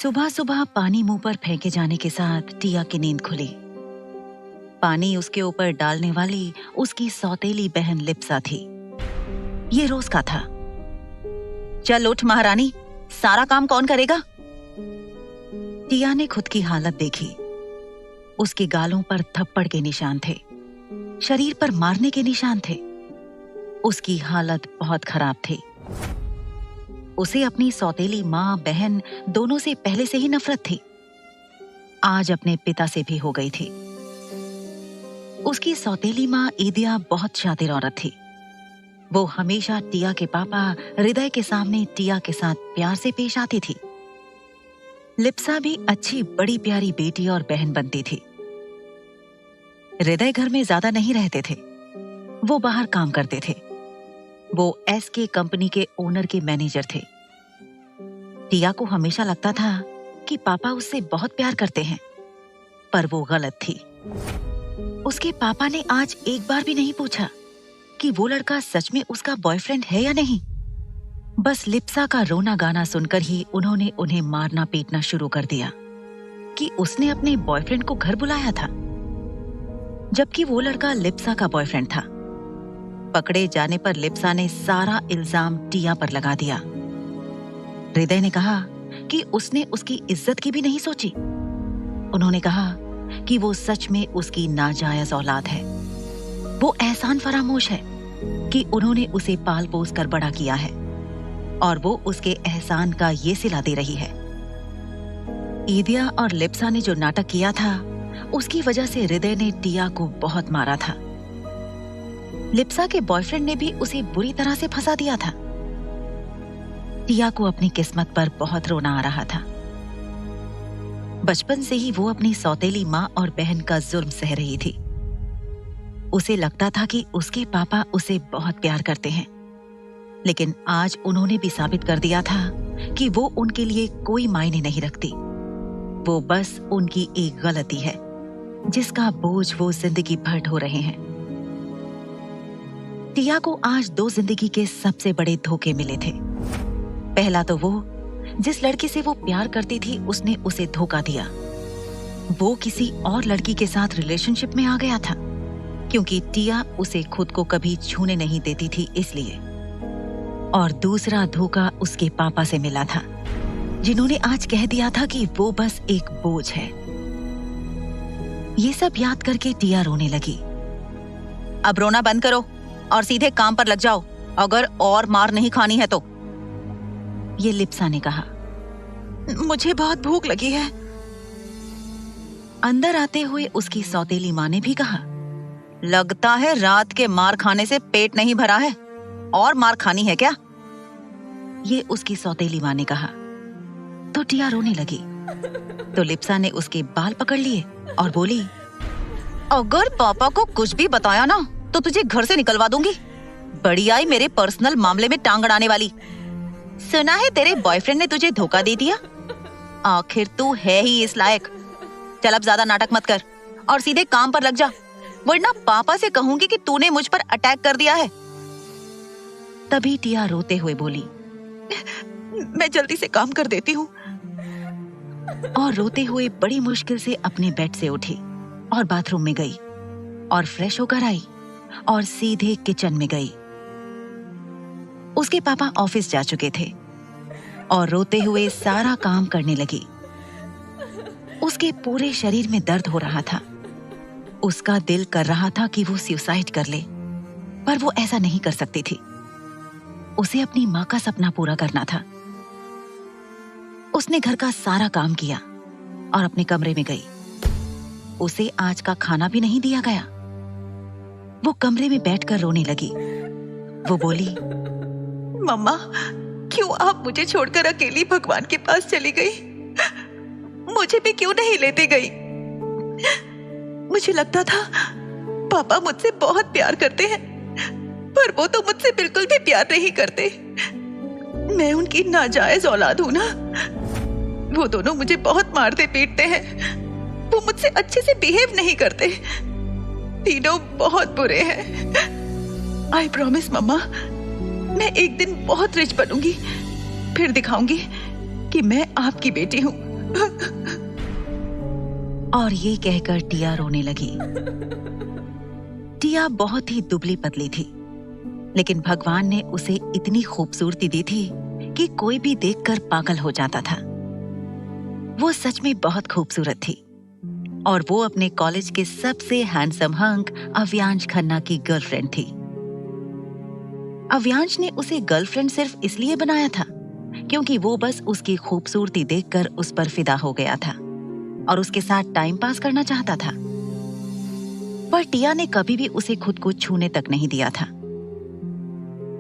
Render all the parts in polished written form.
सुबह सुबह पानी मुंह पर फेंके जाने के साथ टिया की नींद खुली। पानी उसके ऊपर डालने वाली उसकी सौतेली बहन लिप्सा थी। ये रोज का था। चल उठ महारानी, सारा काम कौन करेगा? टिया ने खुद की हालत देखी। उसके गालों पर थप्पड़ के निशान थे, शरीर पर मारने के निशान थे। उसकी हालत बहुत खराब थी। उसे अपनी सौतेली माँ बहन दोनों से पहले से ही नफरत थी। आज अपने पिता से भी हो गई थी। उसकी सौतेली माँ ईदिया बहुत शातिर औरत थी। वो हमेशा टिया के पापा हृदय के सामने टिया के साथ प्यार से पेश आती थी। लिप्सा भी अच्छी बड़ी प्यारी बेटी और बहन बनती थी। हृदय घर में ज्यादा नहीं रहते थे, वो बाहर काम करते थे। वो SK कंपनी के ओनर के मैनेजर थे। टिया को हमेशा लगता था कि पापा उससे बहुत प्यार करते हैं, पर वो गलत थी। उसके पापा ने आज एक बार भी नहीं पूछा कि वो लड़का सच में उसका बॉयफ्रेंड है या नहीं। बस लिप्सा का रोना गाना सुनकर ही उन्होंने उन्हें मारना पीटना शुरू कर दिया कि उसने अपने बॉयफ्रेंड को घर बुलाया था, जबकि वो लड़का लिप्सा का बॉयफ्रेंड था। पकड़े जाने पर लिप्सा ने सारा इल्जाम टिया पर लगा दिया। हृदय ने कहा कि उसने उसकी इज्जत की भी नहीं सोची। उन्होंने कहा कि वो सच में उसकी नाजायज औलाद है। वो एहसान फरामोश है कि उन्होंने उसे पाल पोस कर बड़ा किया है और वो उसके एहसान का ये सिला दे रही है। ईदिया और लिप्सा ने जो नाटक किया था, उसकी वजह से हृदय ने टिया को बहुत मारा था। लिप्सा के बॉयफ्रेंड ने भी उसे बुरी तरह से फंसा दिया था। टिया को अपनी किस्मत पर बहुत रोना आ रहा था। बचपन से ही वो अपनी सौतेली माँ और बहन का जुल्म सह रही थी। उसे लगता था कि उसके पापा उसे बहुत प्यार करते हैं, लेकिन आज उन्होंने भी साबित कर दिया था कि वो उनके लिए कोई मायने नहीं रखती। वो बस उनकी एक गलती है, जिसका बोझ वो जिंदगी भर ढो रहे हैं। टिया को आज 2 जिंदगी के सबसे बड़े धोखे मिले थे। पहला तो वो जिस लड़के से वो प्यार करती थी, उसने उसे धोखा दिया। वो किसी और लड़की के साथ रिलेशनशिप में आ गया था, क्योंकि टिया उसे खुद को कभी छूने नहीं देती थी इसलिए। और दूसरा धोखा उसके पापा से मिला था, जिन्होंने आज कह दिया था कि वो बस एक बोझ है। ये सब याद करके टिया रोने लगी। अब रोना बंद करो और सीधे काम पर लग जाओ, अगर और मार नहीं खानी है तो। ये लिप्सा ने कहा। मुझे बहुत भूख लगी है। अंदर आते हुए उसकी सौतेली माँ ने भी कहा। लगता है रात के मार खाने से पेट नहीं भरा है, और मार खानी है क्या? ये उसकी सौतेली माँ ने कहा। तो टिया रोने लगी। तो लिप्सा ने उसके बाल पकड़ लिए और बोली, अगर पापा को कुछ भी बताया ना तो तुझे घर से निकलवा दूंगी। बड़ी आई मेरे पर्सनल मामले में टांग अड़ाने वाली। सुना है तेरे बॉयफ्रेंड ने तुझे धोखा दे दिया? आखिर तू है ही इस लायक। चल अब ज्यादा नाटक मत कर और सीधे काम पर लग जा, वरना पापा से कहूंगी कि तूने मुझ पर अटैक कर दिया है। तभी टिया रोते हुए बोली, मैं जल्दी से काम कर देती हूँ। और रोते हुए बड़ी मुश्किल से अपने बेड से उठी और बाथरूम में गई और फ्रेश होकर आई और सीधे किचन में गई। उसके पापा ऑफिस जा चुके थे और रोते हुए सारा काम करने लगी। उसके पूरे शरीर में दर्द हो रहा था। उसका दिल कर रहा था कि वो सुसाइड कर ले, पर वो ऐसा नहीं कर सकती थी। उसे अपनी माँ का सपना पूरा करना था। उसने घर का सारा काम किया और अपने कमरे में गई। उसे आज का खाना भी नहीं दिया गया। वो कमरे में बैठकर रोने लगी। वो बोली, मम्मा, क्यों आप मुझे छोड़कर अकेली भगवान के पास चली गई? मुझे भी क्यों नहीं लेते गई? मुझे लगता था पापा मुझसे बहुत प्यार करते हैं, पर वो तो मुझसे बिल्कुल भी प्यार नहीं करते। मैं उनकी नाजायज औलाद हूं ना। वो दोनों मुझे बहुत मारते पीटते हैं। वो मुझसे अच्छे से बिहेव नहीं करते। तीनों बहुत बुरे हैं। आई प्रॉमिस मम्मा, मैं एक दिन बहुत रिच बनूंगी, फिर दिखाऊंगी कि मैं आपकी बेटी हूँ। और ये कहकर टिया रोने लगी। टिया बहुत ही दुबली पतली थी, लेकिन भगवान ने उसे इतनी खूबसूरती दी थी कि कोई भी देखकर पागल हो जाता था। वो सच में बहुत खूबसूरत थी और वो अपने कॉलेज के सबसे हैंडसम हंक अव्यांश खन्ना की गर्लफ्रेंड थी। अव्यांश ने उसे गर्लफ्रेंड सिर्फ इसलिए बनाया था क्योंकि वो बस उसकी खूबसूरती देखकर उस पर फिदा हो गया था और उसके साथ टाइम पास करना चाहता था। पर टिया ने कभी भी उसे खुद को छूने तक नहीं दिया था।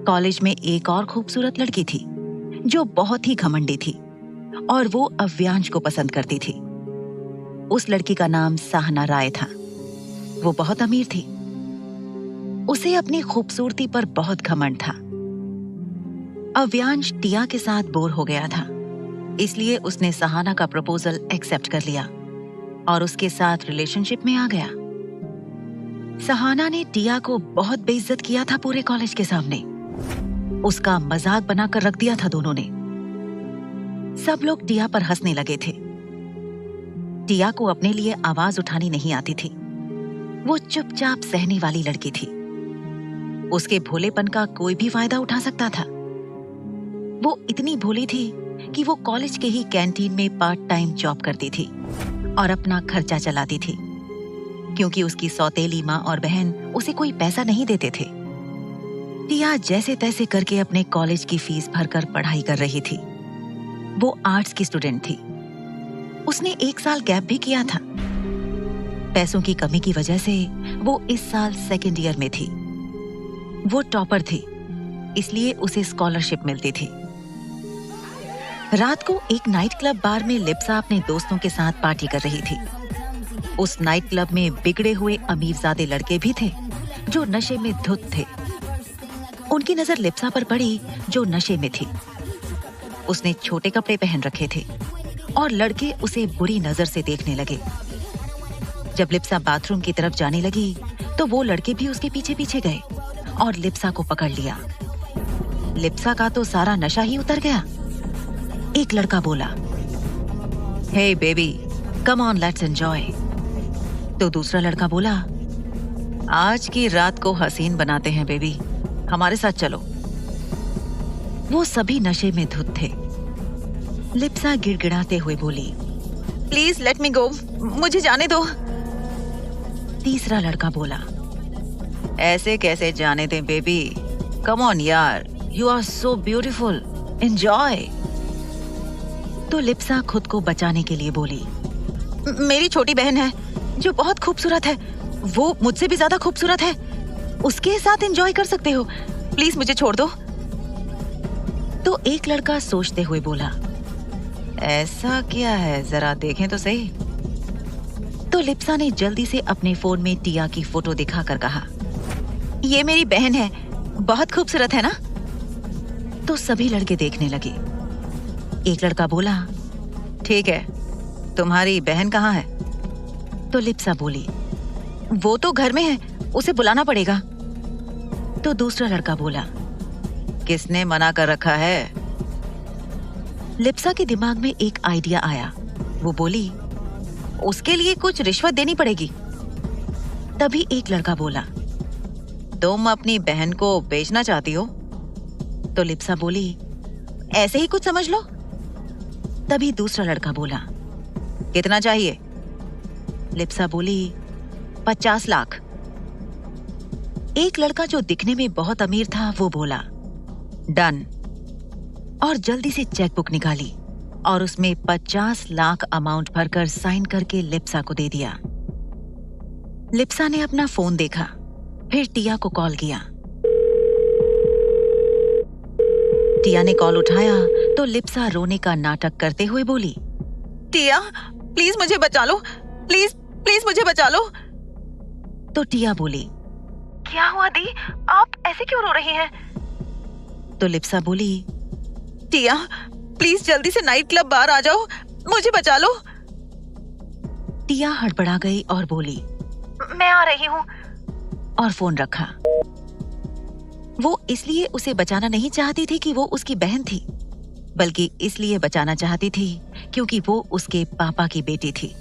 कॉलेज में एक और खूबसूरत लड़की थी जो बहुत ही घमंडी थी और वो अव्यांश को पसंद करती थी। उस लड़की का नाम साहना राय था। वो बहुत अमीर थी। उसे अपनी खूबसूरती पर बहुत घमंड था। अव्यांश टिया के साथ बोर हो गया था, इसलिए उसने सहाना का प्रपोजल एक्सेप्ट कर लिया और उसके साथ रिलेशनशिप में आ गया। सहाना ने टिया को बहुत बेइज्जत किया था पूरे कॉलेज के सामने। उसका मजाक बनाकर रख दिया था दोनों ने। सब लोग टिया पर हंसने लगे थे। टिया को अपने लिए आवाज उठानी नहीं आती थी। वो चुपचाप सहने वाली लड़की थी। उसके भोलेपन का कोई भी फायदा उठा सकता था। वो इतनी भोली थी कि वो कॉलेज के ही कैंटीन में पार्ट टाइम जॉब करती थी और अपना खर्चा चलाती थी, क्योंकि उसकी सौतेली माँ और बहन उसे कोई पैसा नहीं देते थे। टिया जैसे तैसे करके अपने कॉलेज की फीस भरकर पढ़ाई कर रही थी। वो आर्ट्स की स्टूडेंट थी। उसने 1 साल गैप भी किया था। पैसों की कमी की वजह से वो इस साल सेकेंड ईयर में थी। वो टॉपर थी, इसलिए उसे स्कॉलरशिप मिलती थी। रात को एक नाइट क्लब बार में लिप्सा अपने दोस्तों के साथ पार्टी कर रही थी। उस नाइट क्लब में बिगड़े हुए अमीरजादे लड़के भी थे जो नशे में धुत थे। उनकी नजर लिप्सा पर पड़ी जो नशे में थी। उसने छोटे कपड़े पहन रखे थे और लड़के उसे बुरी नजर से देखने लगे। जब लिप्सा बाथरूम की तरफ जाने लगी तो वो लड़के भी उसके पीछे पीछे गए और लिप्सा को पकड़ लिया। लिप्सा का तो सारा नशा ही उतर गया। एक लड़का बोला, "Hey baby, come on, let's enjoy." तो दूसरा लड़का बोला, "आज की रात को हसीन बनाते हैं बेबी, हमारे साथ चलो।" वो सभी नशे में धुत थे। लिप्सा गिड़गिड़ाते हुए बोली, "प्लीज लेट मी गो, मुझे जाने दो।" तीसरा लड़का बोला, "ऐसे कैसे जाने दें बेबी, कम ऑन यार, you are so beautiful, enjoy." तो लिप्सा खुद को बचाने के लिए बोली, "मेरी छोटी बहन है जो बहुत खूबसूरत है, वो मुझसे भी ज्यादा खूबसूरत है, उसके साथ एंजॉय कर सकते हो, प्लीज मुझे छोड़ दो।" तो एक लड़का सोचते हुए बोला, "ऐसा क्या है, जरा देखें तो सही।" तो लिप्सा ने जल्दी से अपने फोन में टिया की फोटो दिखाकर कहा, "ये मेरी बहन है, बहुत खूबसूरत है ना?" तो सभी लड़के देखने लगे। एक लड़का बोला, "ठीक है, तुम्हारी बहन कहाँ है?" तो लिप्सा बोली, "वो तो घर में है, उसे बुलाना पड़ेगा।" तो दूसरा लड़का बोला, "किसने मना कर रखा है?" लिप्सा के दिमाग में एक आइडिया आया। वो बोली, "उसके लिए कुछ रिश्वत देनी पड़ेगी।" तभी एक लड़का बोला, "तुम अपनी बहन को बेचना चाहती हो?" तो लिप्सा बोली, "ऐसे ही कुछ समझ लो।" तभी दूसरा लड़का बोला, "कितना चाहिए?" लिप्सा बोली, 50 लाख। एक लड़का जो दिखने में बहुत अमीर था वो बोला, "डन।" और जल्दी से चेकबुक निकाली और उसमें 50 लाख अमाउंट भरकर साइन करके लिप्सा को दे दिया। लिप्सा ने अपना फोन देखा, फिर टिया को कॉल किया। टिया ने कॉल उठाया तो लिप्सा रोने का नाटक करते हुए बोली, "टिया, प्लीज मुझे बचा लो, प्लीज प्लीज मुझे बचा लो।" तो टिया बोली, "क्या हुआ दी, आप ऐसे क्यों रो रही हैं?" तो लिप्सा बोली, "टिया, प्लीज जल्दी से नाइट क्लब बाहर आ जाओ, मुझे बचा लो।" टिया हड़बड़ा गई और बोली, "मैं आ रही हूँ," और फोन रखा। वो इसलिए उसे बचाना नहीं चाहती थी कि वो उसकी बहन थी। बल्कि इसलिए बचाना चाहती थी क्योंकि वो उसके पापा की बेटी थी।